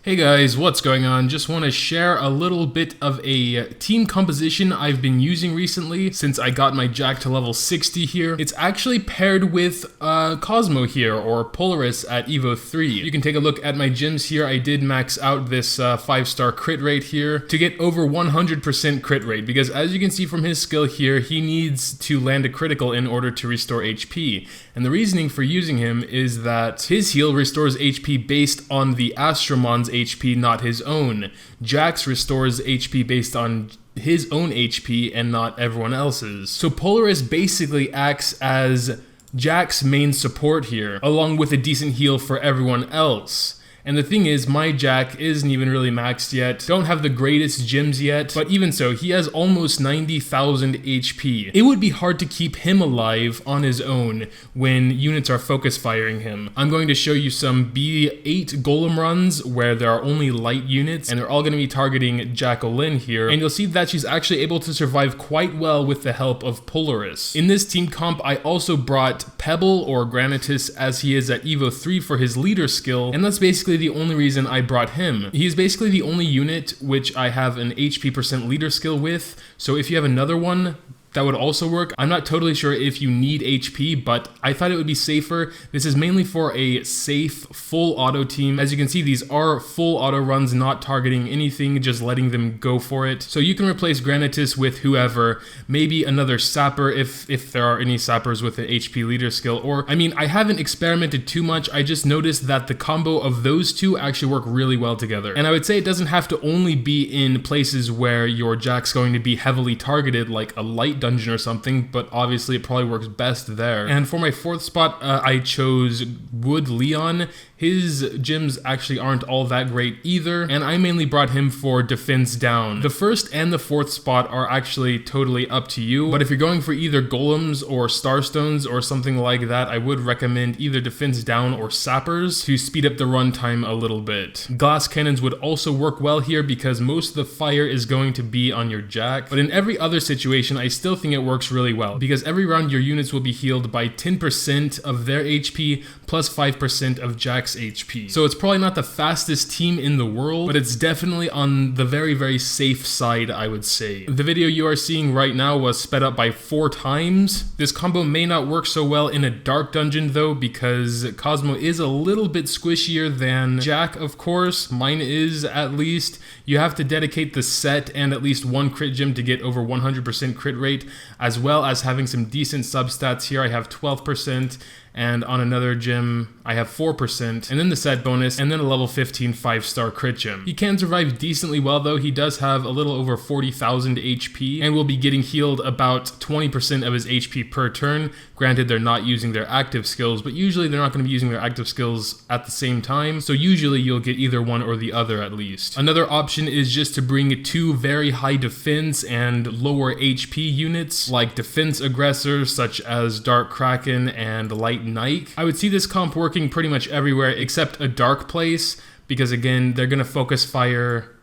Hey guys, what's going on? Just want to share a little bit of a team composition I've been using recently since I got my Jack to level 60 here. It's actually paired with Cosmo here, or Polaris at Evo 3. You can take a look at my gems here. I did max out this 5-star crit rate here to get over 100% crit rate, because as you can see from his skill here, he needs to land a critical in order to restore HP. And the reasoning for using him is that his heal restores HP based on the Astromon's HP, not his own. Jack's restores HP based on his own HP and not everyone else's. So Polaris basically acts as Jack's main support here, along with a decent heal for everyone else. And the thing is, my Jack isn't even really maxed yet, don't have the greatest gems yet, but even so, he has almost 90,000 HP. It would be hard to keep him alive on his own when units are focus firing him. I'm going to show you some B8 Golem runs where there are only light units, and they're all going to be targeting Jacqueline here, and you'll see that she's actually able to survive quite well with the help of Polaris. In this team comp, I also brought Pebble or Granitus as he is at Evo 3 for his leader skill, and that's basically the only reason I brought him. He's basically the only unit which I have an HP percent leader skill with, so if you have another one, that would also work. I'm not totally sure if you need HP, but I thought it would be safer. This is mainly for a safe, full auto team. As you can see, these are full auto runs, not targeting anything, just letting them go for it. So you can replace Granitus with whoever, maybe another Sapper if there are any Sappers with an HP leader skill. Or, I mean, I haven't experimented too much. I just noticed that the combo of those two actually work really well together. And I would say it doesn't have to only be in places where your Jack's going to be heavily targeted, like a light dungeon or something, but obviously it probably works best there. And for my fourth spot, I chose Wood Leon. His gems actually aren't all that great either, and I mainly brought him for defense down. The first and the fourth spot are actually totally up to you, but if you're going for either golems or starstones or something like that, I would recommend either defense down or sappers to speed up the runtime a little bit. Glass cannons would also work well here because most of the fire is going to be on your Jack, but in every other situation, I still think it works really well because every round your units will be healed by 10% of their HP plus 5% of Jack's HP. So it's probably not the fastest team in the world, but it's definitely on the very, very safe side, I would say. The video you are seeing right now was sped up by 4 times. This combo may not work so well in a dark dungeon though, because Cosmo is a little bit squishier than Jack, of course. Mine is, at least. You have to dedicate the set and at least 1 crit gem to get over 100% crit rate, as well as having some decent substats here. I have 12%, and on another gem, I have 4%, and then the set bonus, and then a level 15 5-star crit gem. He can survive decently well though. He does have a little over 40,000 HP, and will be getting healed about 20% of his HP per turn. Granted, they're not using their active skills, but usually they're not going to be using their active skills at the same time, so usually you'll get either one or the other at least. Another option is just to bring 2 very high defense and lower HP units, like defense aggressors such as Dark Kraken and Light Knight. I would see this comp working pretty much everywhere except a dark place, because again, they're going to focus fire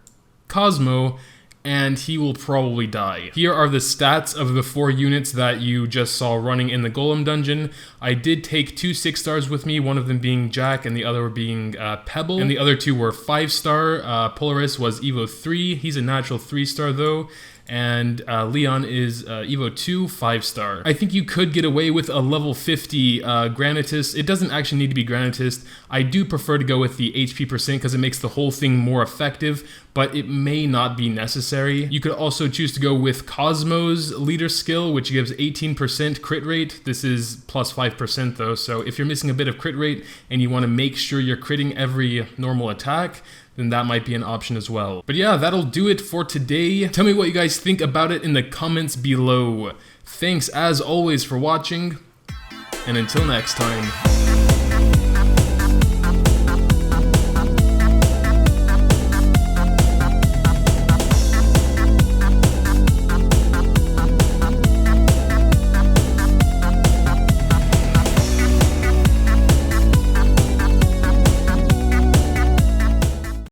Cosmo, and he will probably die. Here are the stats of the 4 units that you just saw running in the Golem dungeon. I did take 2 6-stars with me, one of them being Jack and the other being Pebble, and the other 2 were 5-star. Polaris was Evo 3, he's a natural 3-star though, and Leon is Evo 2, 5-star. I think you could get away with a level 50 Granitus. It doesn't actually need to be Granitus. I do prefer to go with the HP percent because it makes the whole thing more effective, but it may not be necessary. You could also choose to go with Cosmo's leader skill, which gives 18% crit rate. This is plus 5% though, so if you're missing a bit of crit rate and you want to make sure you're critting every normal attack, then that might be an option as well. But yeah, that'll do it for today. Tell me what you guys think about it in the comments below. Thanks as always for watching, and until next time.